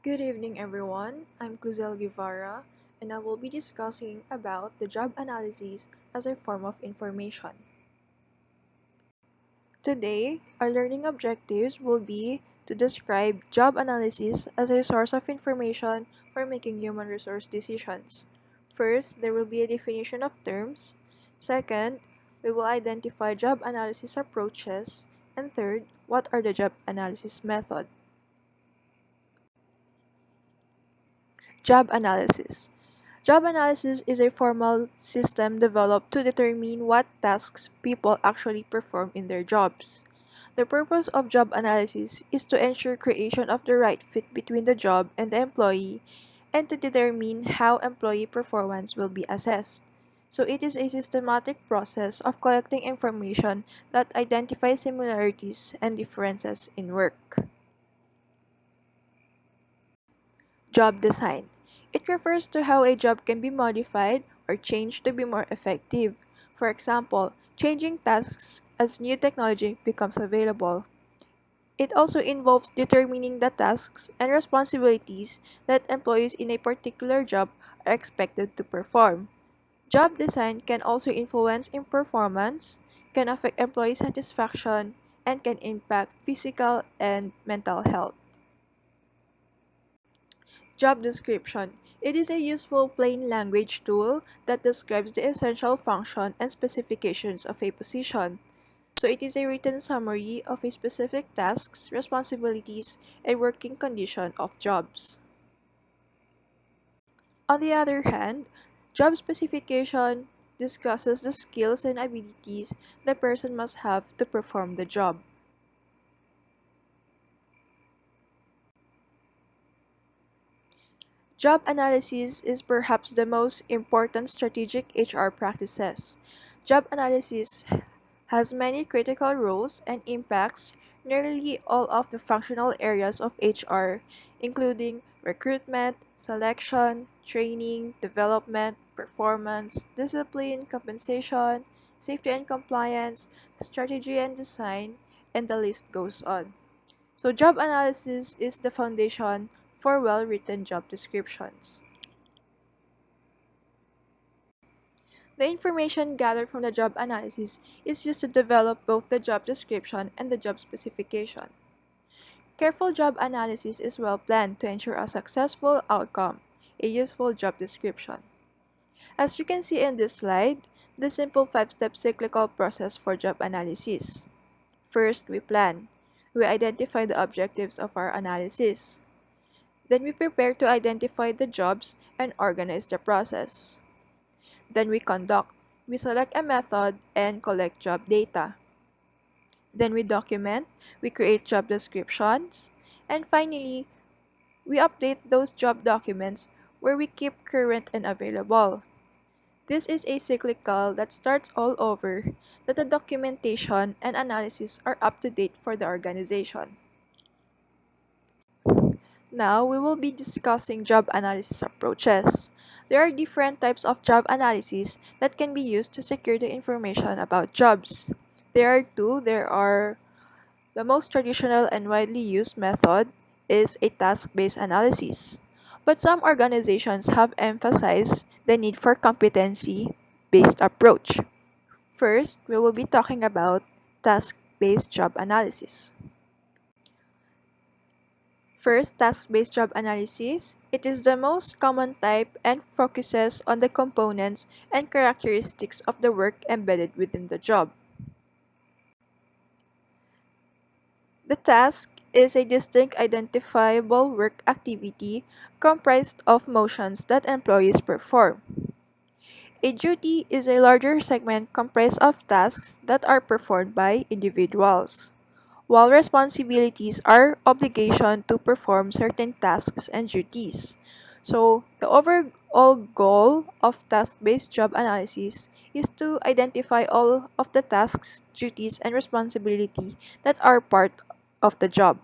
Good evening, everyone. I'm Cluzel Guevara, and I will be discussing about the job analysis as a form of information. Today, our learning objectives will be to describe job analysis as a source of information for making human resource decisions. First, there will be a definition of terms. Second, we will identify job analysis approaches. And third, what are the job analysis methods? Job analysis. Job analysis is a formal system developed to determine what tasks people actually perform in their jobs. The purpose of job analysis is to ensure creation of the right fit between the job and the employee and to determine how employee performance will be assessed. So it is a systematic process of collecting information that identifies similarities and differences in work. Job design. It refers to how a job can be modified or changed to be more effective. For example, changing tasks as new technology becomes available. It also involves determining the tasks and responsibilities that employees in a particular job are expected to perform. Job design can also influence in performance, can affect employee satisfaction, and can impact physical and mental health. Job description. It is a useful plain language tool that describes the essential function and specifications of a position. So it is a written summary of a specific tasks, responsibilities, and working condition of jobs. On the other hand, job specification discusses the skills and abilities the person must have to perform the job. Job analysis is perhaps the most important strategic HR practices. Job analysis has many critical roles and impacts nearly all of the functional areas of HR, including recruitment, selection, training, development, performance, discipline, compensation, safety and compliance, strategy and design, and the list goes on. So, job analysis is the foundation for well written job descriptions. The information gathered from the job analysis is used to develop both the job description and the job specification. Careful job analysis is well planned to ensure a successful outcome, a useful job description. As you can see in this slide, the simple 5-step cyclical process for job analysis. First, we plan. We identify the objectives of our analysis. Then we prepare to identify the jobs and organize the process. Then we conduct. We select a method and collect job data. Then we document, we create job descriptions, and finally, we update those job documents where we keep current and available. This is a cyclical that starts all over, that the documentation and analysis are up to date for the organization. Now, we will be discussing job analysis approaches. There are different types of job analysis that can be used to secure the information about jobs. There are two. There are the most traditional and widely used method is a task-based analysis. But some organizations have emphasized the need for competency-based approach. First, we will be talking about task-based job analysis. First, task-based job analysis. It is the most common type and focuses on the components and characteristics of the work embedded within the job. The task is a distinct identifiable work activity comprised of motions that employees perform. A duty is a larger segment comprised of tasks that are performed by individuals, while responsibilities are obligation to perform certain tasks and duties. So, the overall goal of task-based job analysis is to identify all of the tasks, duties, and responsibility that are part of the job.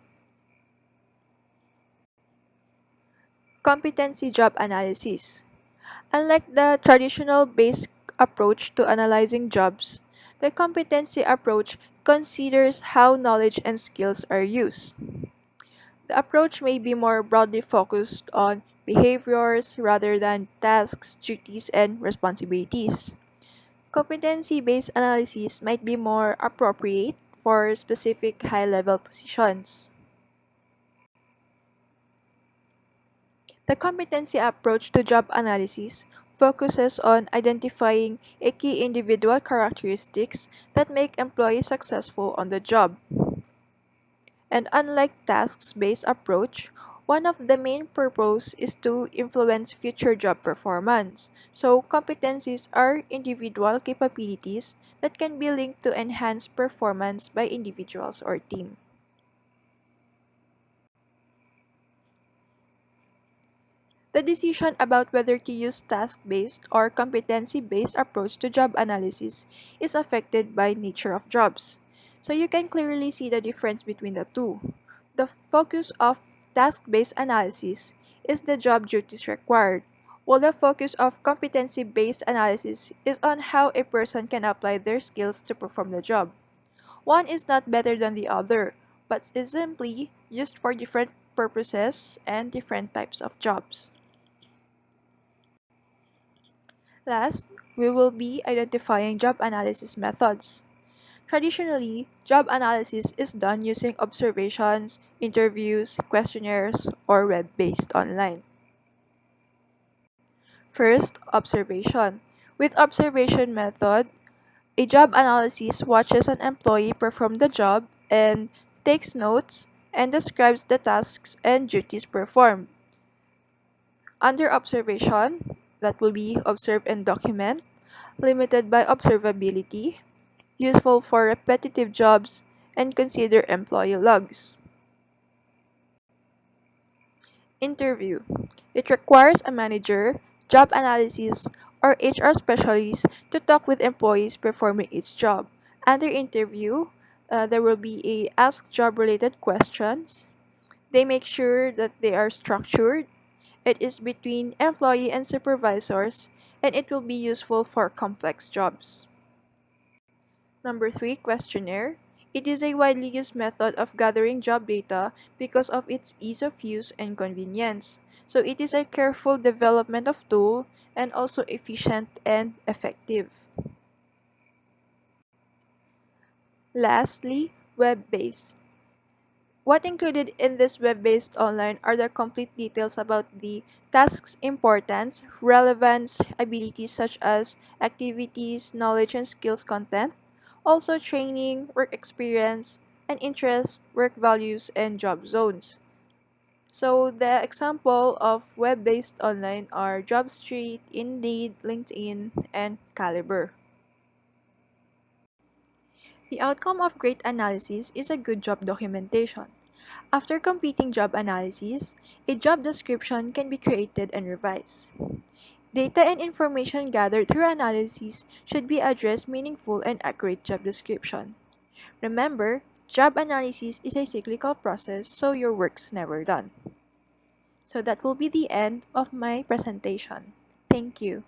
Competency job analysis. Unlike the traditional base approach to analyzing jobs, the competency approach considers how knowledge and skills are used. The approach may be more broadly focused on behaviors rather than tasks, duties, and responsibilities. Competency based analysis might be more appropriate for specific high level positions. The competency approach to job analysis focuses on identifying a key individual characteristics that make employees successful on the job. And unlike tasks-based approach, one of the main purpose is to influence future job performance. So competencies are individual capabilities that can be linked to enhance performance by individuals or team. The decision about whether to use task-based or competency-based approach to job analysis is affected by nature of jobs. So you can clearly see the difference between the two. The focus of task-based analysis is the job duties required, while the focus of competency-based analysis is on how a person can apply their skills to perform the job. One is not better than the other, but is simply used for different purposes and different types of jobs. Last, we will be identifying job analysis methods. Traditionally, job analysis is done using observations, interviews, questionnaires, or web-based online. First, observation. With observation method, a job analysis watches an employee perform the job and takes notes and describes the tasks and duties performed. Under observation, that will be observe and document, limited by observability, useful for repetitive jobs, and consider employee logs. Interview. It requires a manager, job analysis, or HR specialist to talk with employees performing each job. Under interview, there will be a ask job related questions. They make sure that they are structured. It is between employee and supervisors, and it will be useful for complex jobs. Number 3, questionnaire. It is a widely used method of gathering job data because of its ease of use and convenience. So it is a careful development of tool and also efficient and effective. Lastly, web-based. What included in this web-based online are the complete details about the task's importance, relevance, abilities such as activities, knowledge and skills content, also training, work experience, and interest, work values, and job zones. So the example of web-based online are JobStreet, Indeed, LinkedIn, and Caliber. The outcome of great analysis is a good job documentation. After completing job analysis, a job description can be created and revised. Data and information gathered through analysis should be addressed meaningful and accurate job description. Remember, job analysis is a cyclical process, so your work's never done. So that will be the end of my presentation. Thank you.